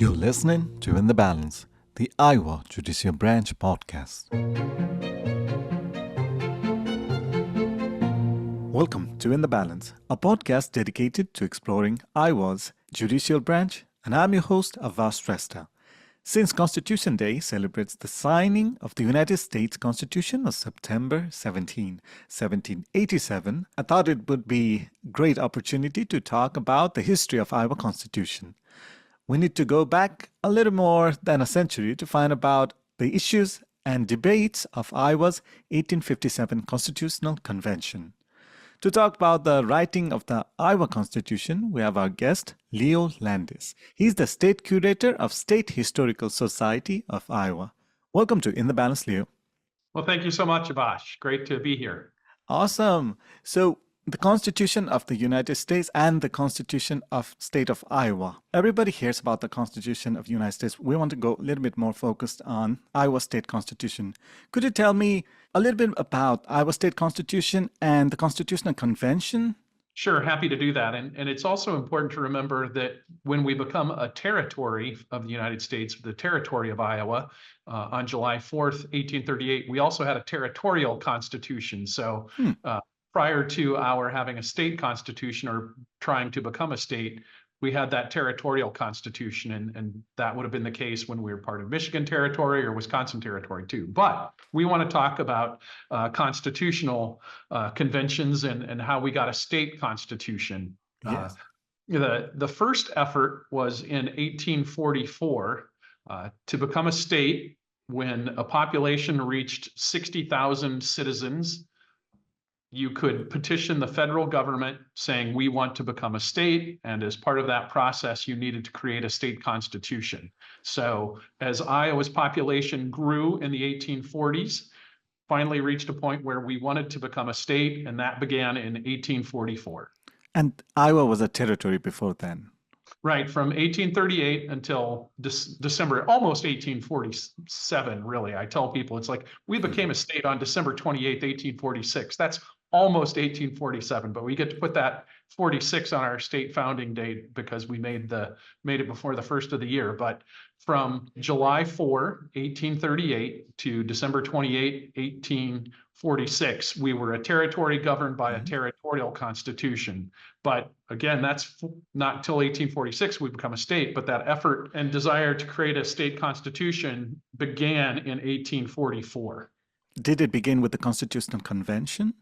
You're listening to In the Balance, the Iowa Judicial Branch podcast. Welcome to In the Balance, a podcast dedicated to exploring Iowa's judicial branch, and I'm your host, Abhash Shrestha. Since Constitution Day celebrates the signing of the United States Constitution on September 17, 1787, I thought it would be a great opportunity to talk about the history of Iowa Constitution. We need to go back a little more than a century to find about the issues and debates of Iowa's 1857 Constitutional Convention. To talk about the writing of the Iowa Constitution, we have our guest, Leo Landis. He's the State Curator of State Historical Society of Iowa. Welcome to In the Balance, Leo. Well, thank you so much, Abhash. Great to be here. Awesome. So, the Constitution of the United States and the Constitution of State of Iowa. Everybody hears about the Constitution of the United States. We want to go a little bit more focused on Iowa State Constitution. Could you tell me a little bit about Iowa State Constitution and the Constitutional Convention? Sure, happy to do that. And it's also important to remember that when we become a territory of the United States, the territory of Iowa, on July 4th, 1838, we also had a territorial constitution. So prior to our having a state constitution or trying to become a state, we had that territorial constitution, and that would have been the case when we were part of Michigan territory or Wisconsin territory too. But we want to talk about constitutional conventions and how we got a state constitution. Yes. The first effort was in 1844 to become a state when a population reached 60,000 citizens. You could petition the federal government saying, we want to become a state. And as part of that process, you needed to create a state constitution. So as Iowa's population grew in the 1840s, finally reached a point where we wanted to become a state, and that began in 1844. And Iowa was a territory before then. Right, from 1838 until December, almost 1847, really. I tell people it's like we became a state on December 28th, 1846. That's almost 1847, but we get to put that 46 on our state founding date because we made it before the first of the year. But from July 4, 1838 to December 28, 1846, we were a territory governed by a territorial constitution. But again, that's not till 1846 we become a state, but that effort and desire to create a state constitution began in 1844. Did it begin with the Constitutional Convention?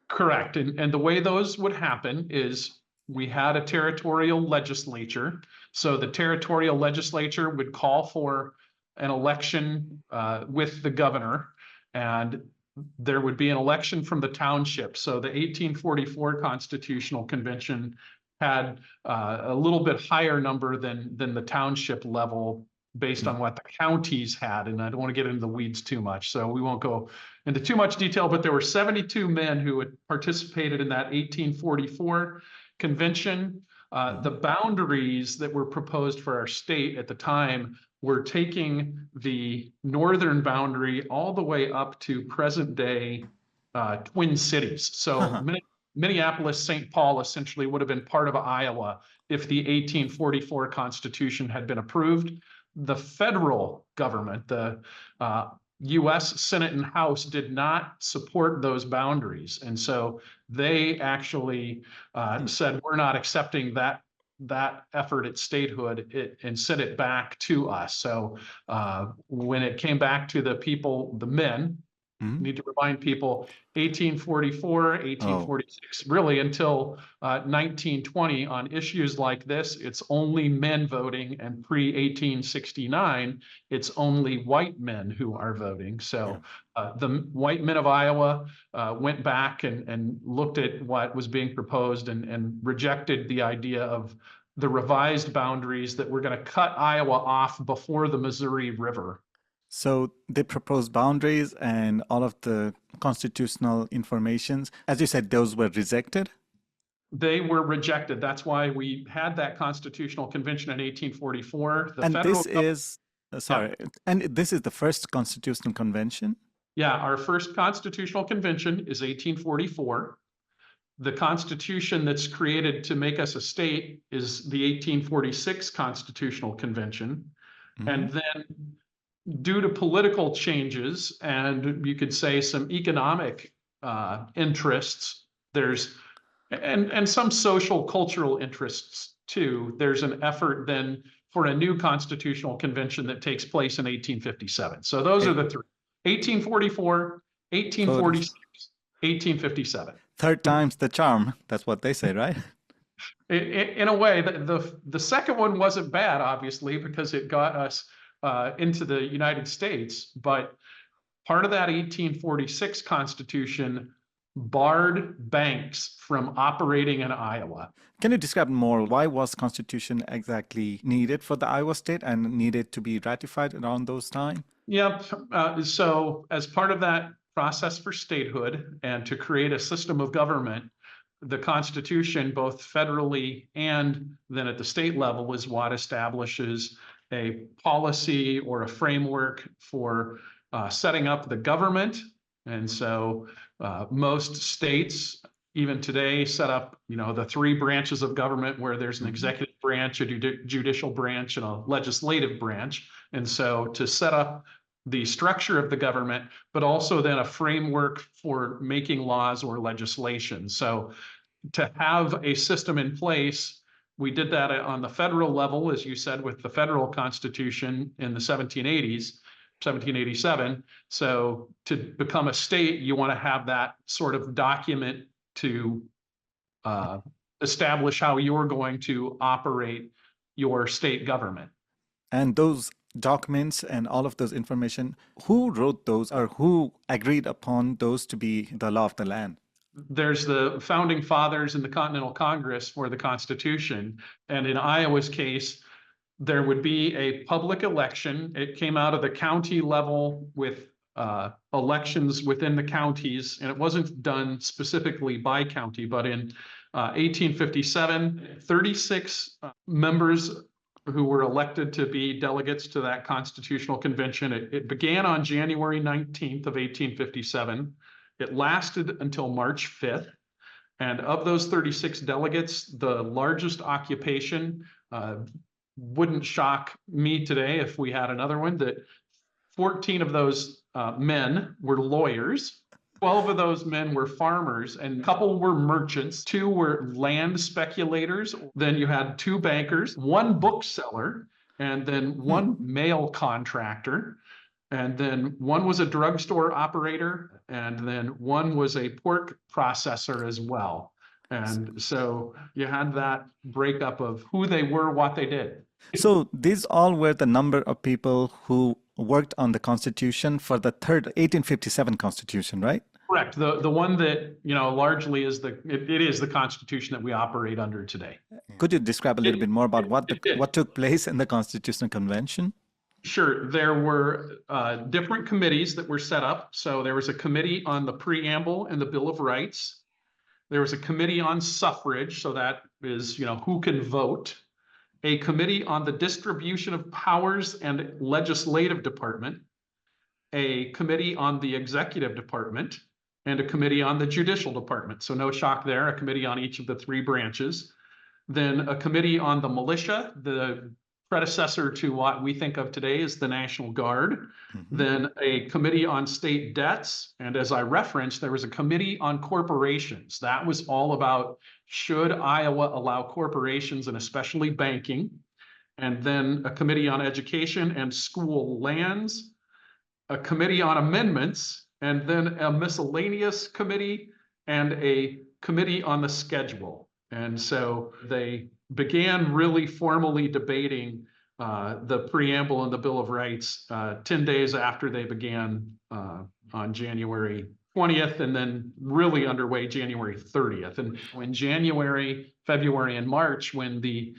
Correct. And the way those would happen is we had a territorial legislature. So the territorial legislature would call for an election with the governor, and there would be an election from the township. So the 1844 Constitutional Convention had a little bit higher number than the township level based on what the counties had. And I don't want to get into the weeds too much, so we won't go into too much detail, but there were 72 men who had participated in that 1844 convention. The boundaries that were proposed for our state at the time were taking the northern boundary all the way up to present day Twin Cities. So Minneapolis, St. Paul essentially would have been part of Iowa if the 1844 Constitution had been approved. The federal government, the U.S. Senate and House, did not support those boundaries. And so they actually said, we're not accepting that effort at statehood and sent it back to us. So when it came back to the people, the men, need to remind people, 1844, 1846, really until 1920 on issues like this, it's only men voting, and pre-1869, it's only white men who are voting. So the white men of Iowa went back and looked at what was being proposed and rejected the idea of the revised boundaries that were going to cut Iowa off before the Missouri River. So they proposed boundaries and all of the constitutional informations. As you said, those were rejected? They were rejected. That's why we had that constitutional convention in 1844. And this is the first constitutional convention? Yeah, our first constitutional convention is 1844. The Constitution that's created to make us a state is the 1846 Constitutional Convention. And then due to political changes and you could say some economic interests, and some social cultural interests too, there's an effort then for a new constitutional convention that takes place in 1857. So those are the three: 1844, 1846, 1857. Third time's the charm. That's what they say, right? In a way, the second one wasn't bad, obviously, because it got us into the United States. But part of that 1846 Constitution barred banks from operating in Iowa. Can you describe more? Why was Constitution exactly needed for the Iowa state and needed to be ratified around those times? Yep. So as part of that process for statehood and to create a system of government, the Constitution, both federally and then at the state level, is what establishes a policy or a framework for setting up the government. And so most states, even today, set up, the three branches of government where there's an executive branch, a judicial branch, and a legislative branch. And so to set up the structure of the government, but also then a framework for making laws or legislation. So to have a system in place, we did that on the federal level, as you said, with the federal Constitution in the 1780s. 1787. So to become a state, you want to have that sort of document to establish how you're going to operate your state government. And those documents and all of those information, who wrote those or who agreed upon those to be the law of the land? There's the founding fathers in the Continental Congress for the Constitution. And in Iowa's case, there would be a public election. It came out of the county level with elections within the counties, and it wasn't done specifically by county, but in 1857, 36 members who were elected to be delegates to that constitutional convention. It began on January 19th of 1857. It lasted until March 5th. And of those 36 delegates, the largest occupation, wouldn't shock me today if we had another one, that 14 of those men were lawyers, 12 of those men were farmers, and a couple were merchants, 2 were land speculators, then you had 2 bankers, 1 bookseller, and then 1 mail contractor, and then 1 was a drugstore operator, and then 1 was a pork processor as well. And so you had that breakup of who they were, what they did. So these all were the number of people who worked on the Constitution for the third 1857 Constitution, right? Correct. The one that, largely is it is the Constitution that we operate under today. Could you describe a little bit more about what took place in the Constitutional Convention? Sure. There were different committees that were set up. So there was a committee on the preamble and the Bill of Rights. There was a committee on suffrage, so that is, who can vote. A committee on the distribution of powers and legislative department. A committee on the executive department, and a committee on the judicial department. So no shock there, a committee on each of the 3 branches. Then a committee on the militia, the predecessor to what we think of today as the National Guard. Then a committee on state debts. And as I referenced, there was a committee on corporations. That was all about, should Iowa allow corporations and especially banking? And then a committee on education and school lands, a committee on amendments, and then a miscellaneous committee and a committee on the schedule. And so they began really formally debating the preamble and the Bill of Rights 10 days after they began on January 20th, and then really underway January 30th. And in January, February, and March, when the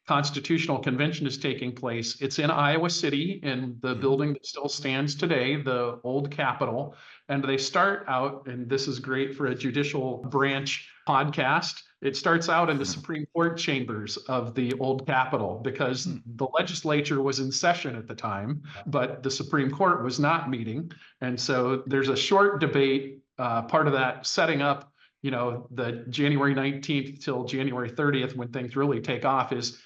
Constitutional Convention is taking place, it's in Iowa City in the building that still stands today, the old Capitol. And they start out, and this is great for a judicial branch podcast, it starts out in the Supreme Court chambers of the old Capitol, because the legislature was in session at the time, but the Supreme Court was not meeting. And so there's a short debate, part of that setting up the January 19th till January 30th, when things really take off, is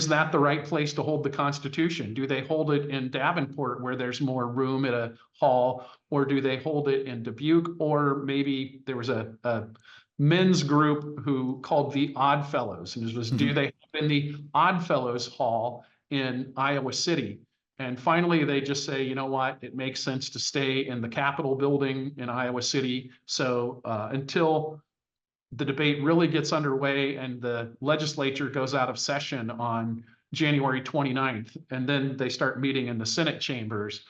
that the right place to hold the Constitution? Do they hold it in Davenport where there's more room at a hall, or do they hold it in Dubuque? Or maybe there was a men's group who called the Odd Fellows, and it was, do they have it in the Odd Fellows Hall in Iowa City? And finally, they just say, you know what, it makes sense to stay in the Capitol building in Iowa City. So until the debate really gets underway and the legislature goes out of session on January 29th, and then they start meeting in the Senate chambers.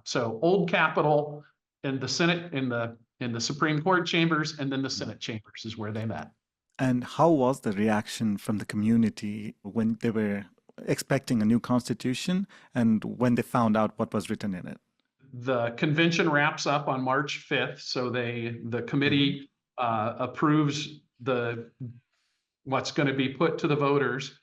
So old Capitol and the Senate in the Supreme Court chambers, and then the Senate chambers is where they met. And how was the reaction from the community when they were expecting a new constitution and when they found out what was written in it? The convention wraps up on March 5th. So the committee approves what's going to be put to the voters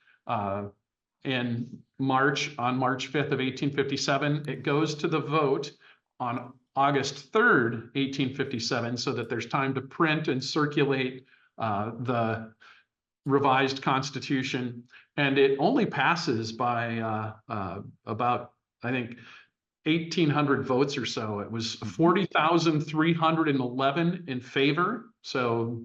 in March, on March 5th of 1857. It goes to the vote on August 3rd, 1857, so that there's time to print and circulate the revised Constitution. And it only passes by about, I think, 1,800 votes or so. It was 40,311 in favor. So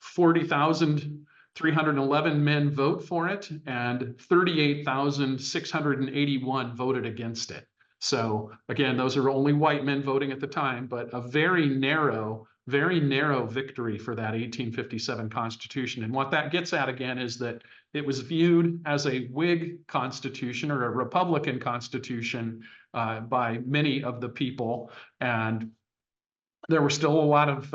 40,311 men vote for it, and 38,681 voted against it. So again, those are only white men voting at the time, but a very narrow victory for that 1857 Constitution. And what that gets at again is that it was viewed as a Whig Constitution or a Republican Constitution by many of the people, and there were still a lot of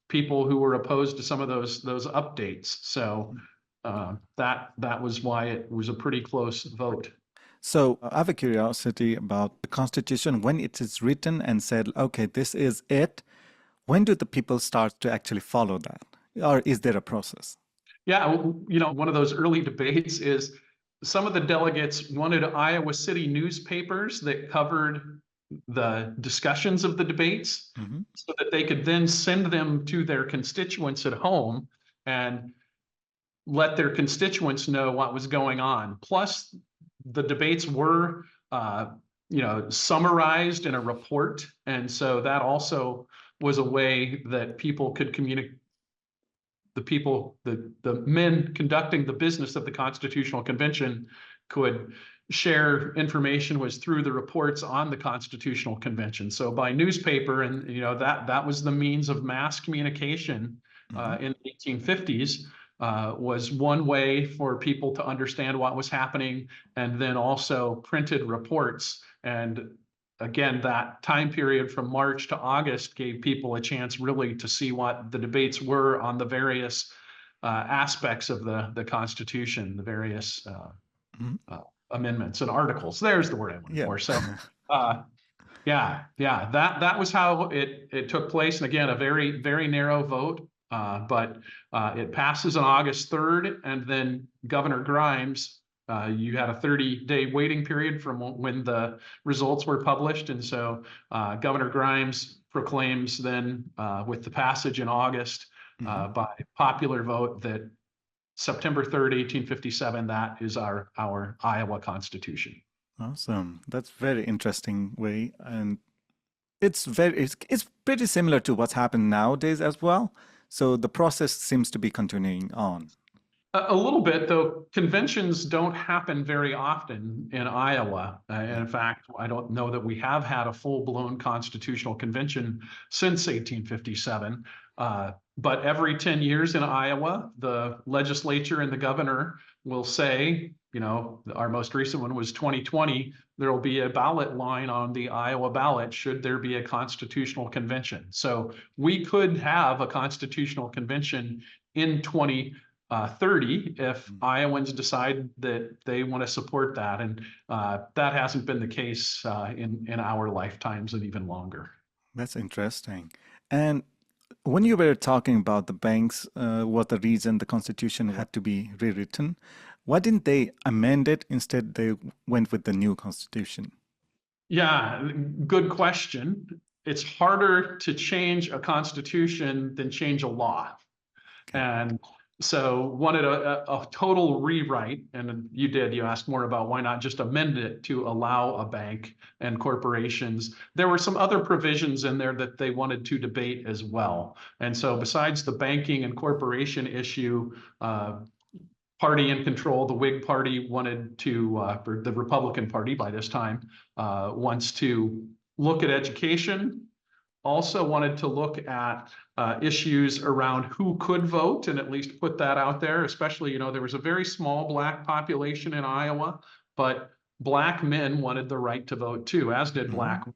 people who were opposed to some of those updates. So that was why it was a pretty close vote. So I have a curiosity about the Constitution. When it is written and said, okay, this is it, when do the people start to actually follow that? Or is there a process? Yeah, one of those early debates is some of the delegates wanted Iowa City newspapers that covered the discussions of the debates so that they could then send them to their constituents at home and let their constituents know what was going on. Plus, the debates were, summarized in a report. And so that also was a way that people could communicate. The men conducting the business of the Constitutional Convention could share information was through the reports on the Constitutional Convention. So by newspaper, and that was the means of mass communication in the 1850s, was one way for people to understand what was happening, and then also printed reports. And again, that time period from March to August gave people a chance really to see what the debates were on the various aspects of the Constitution, the various amendments and articles. There's the word I wanted for. So, that was how it took place. And again, a very, very narrow vote, but it passes on August 3rd, and then Governor Grimes. You had a 30-day waiting period from when the results were published. And so Governor Grimes proclaims then with the passage in August by popular vote that September 3rd, 1857, that is our Iowa Constitution. Awesome. That's very interesting way. And it's pretty similar to what's happened nowadays as well. So the process seems to be continuing on. A little bit, though. Conventions don't happen very often in Iowa. In fact, I don't know that we have had a full-blown constitutional convention since 1857. But every 10 years in Iowa, the legislature and the governor will say, our most recent one was 2020, there will be a ballot line on the Iowa ballot should there be a constitutional convention. So we could have a constitutional convention in 2030 if Iowans decide that they want to support that. And that hasn't been the case in our lifetimes and even longer. That's interesting. And when you were talking about the banks, what the reason the Constitution had to be rewritten, why didn't they amend it? Instead, they went with the new Constitution. Yeah, good question. it's harder to change a constitution than change a law. Okay. And so wanted a total rewrite, and you asked more about why not just amend it to allow a bank and corporations. There were some other provisions in there that they wanted to debate as well. And so besides the banking and corporation issue, party in control, the Whig Party wanted to, or the Republican Party by this time, wants to look at education, also wanted to look at issues around who could vote and at least put that out there, especially, there was a very small Black population in Iowa, but Black men wanted the right to vote too, as did Black women,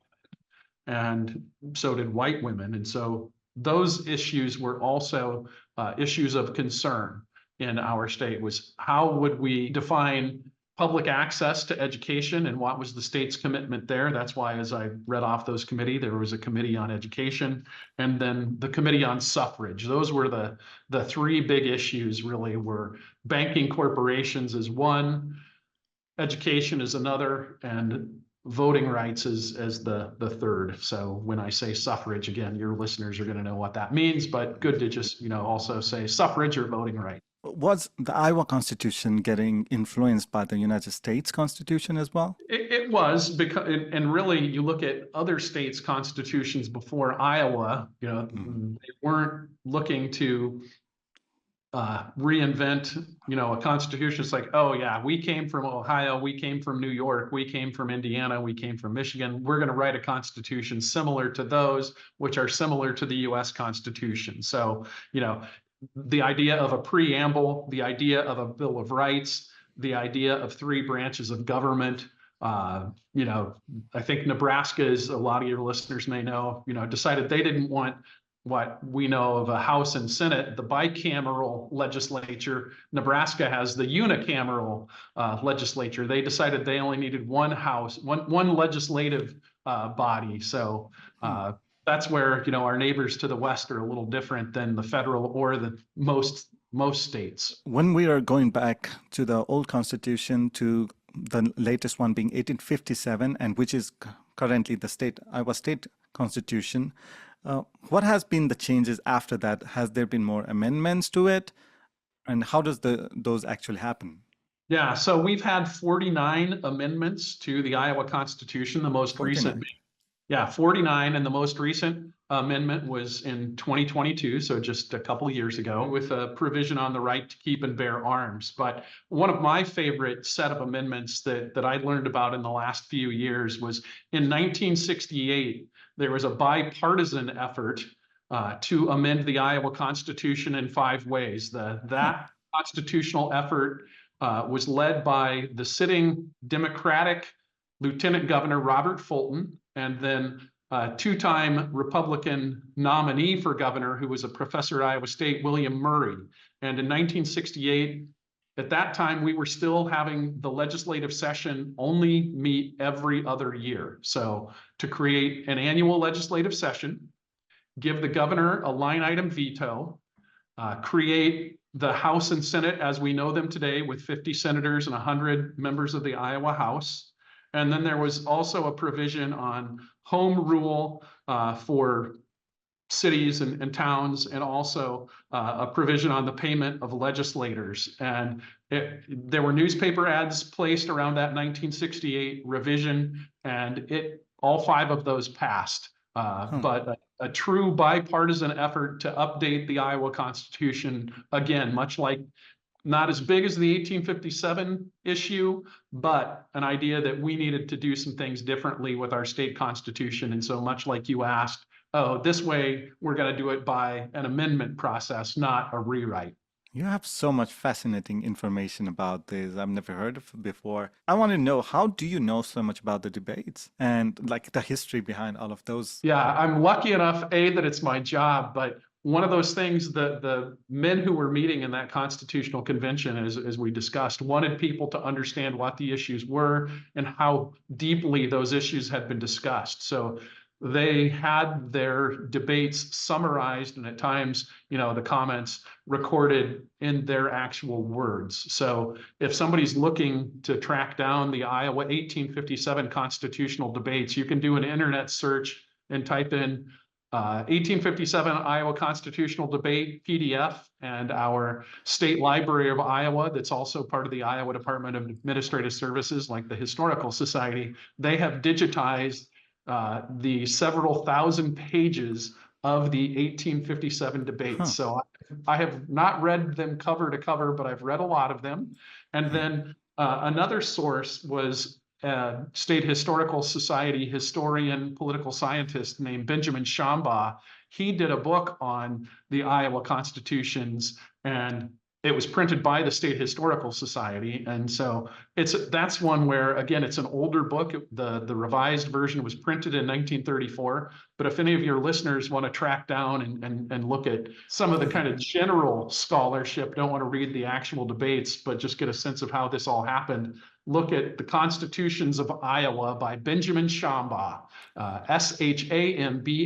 and so did white women. And so those issues were also issues of concern in our state, was how would we define public access to education and what was the state's commitment there. That's why, as I read off those committee, there was a committee on education and then the committee on suffrage. Those were the three big issues really, were banking corporations is one, education is another, and voting rights is as the third. So when I say suffrage, again, your listeners are going to know what that means, but good to just, also say suffrage or voting right. Was the Iowa Constitution getting influenced by the United States Constitution as well? It was, because, and really, you look at other states' constitutions before Iowa, they weren't looking to reinvent, a constitution. It's like, oh yeah, we came from Ohio, we came from New York, we came from Indiana, we came from Michigan. We're going to write a constitution similar to those, which are similar to the U.S. Constitution. So, the idea of a preamble, the idea of a Bill of Rights, the idea of three branches of government. I think Nebraska, as a lot of your listeners may know, decided they didn't want what we know of a House and Senate, the bicameral legislature. Nebraska has the unicameral legislature. They decided they only needed one house, one legislative body. So that's where, our neighbors to the west are a little different than the federal or the most states. When we are going back to the old Constitution to the latest one being 1857, and which is currently the Iowa State Constitution, what has been the changes after that? Has there been more amendments to it? And how does those actually happen? Yeah, so we've had 49 amendments to the Iowa Constitution, the most 49. recent. Yeah, 49, and the most recent amendment was in 2022, so just a couple of years ago, with a provision on the right to keep and bear arms. But one of my favorite set of amendments that I learned about in the last few years was in 1968, there was a bipartisan effort to amend the Iowa Constitution in 5 ways. That constitutional effort was led by the sitting Democratic Lieutenant Governor Robert Fulton, and then two-time Republican nominee for governor, who was a professor at Iowa State, William Murray. And in 1968, at that time, we were still having the legislative session only meet every other year. So to create an annual legislative session, give the governor a line item veto, create the House and Senate as we know them today with 50 senators and 100 members of the Iowa House. And then there was also a provision on home rule for cities and towns, and also a provision on the payment of legislators. And there were newspaper ads placed around that 1968 revision, and all 5 of those passed. But a true bipartisan effort to update the Iowa Constitution, again, much like not as big as the 1857 issue, but an idea that we needed to do some things differently with our state constitution. And so much like you asked, this way we're going to do it by an amendment process, not a rewrite. You have so much fascinating information about this I've never heard of before. I want to know, how do you know so much about the debates and like the history behind all of those? Yeah, I'm lucky enough, that it's my job, but one of those things that the men who were meeting in that constitutional convention, as we discussed, wanted people to understand what the issues were and how deeply those issues had been discussed. So they had their debates summarized, and at times, the comments recorded in their actual words. So if somebody's looking to track down the Iowa 1857 constitutional debates, you can do an internet search and type in 1857 Iowa Constitutional Debate PDF, and our State Library of Iowa, that's also part of the Iowa Department of Administrative Services, like the Historical Society, they have digitized the several thousand pages of the 1857 debates. Huh. So I have not read them cover to cover, but I've read a lot of them. And then another source was State Historical Society historian, political scientist named Benjamin Shambaugh. He did a book on the Iowa constitutions, and it was printed by the State Historical Society. And so that's one where, again, it's an older book. The revised version was printed in 1934. But if any of your listeners want to track down and look at some of the kind of general scholarship, don't want to read the actual debates, but just get a sense of how this all happened, look at The Constitutions of Iowa by Benjamin Shambaugh. Shambaughh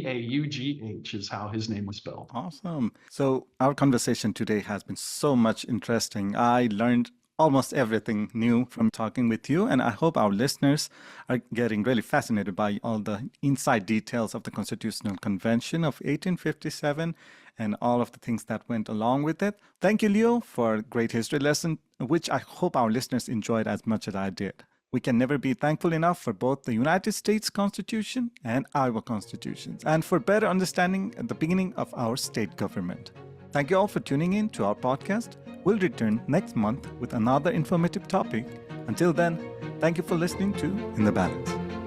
is how his name was spelled. Awesome. So our conversation today has been so much interesting. I learned almost everything new from talking with you, and I hope our listeners are getting really fascinated by all the inside details of the Constitutional Convention of 1857 and all of the things that went along with it. Thank you, Leo, for a great history lesson, which I hope our listeners enjoyed as much as I did. We can never be thankful enough for both the United States Constitution and Iowa Constitutions, and for better understanding at the beginning of our state government. Thank you all for tuning in to our podcast. We'll return next month with another informative topic. Until then, thank you for listening to In the Balance.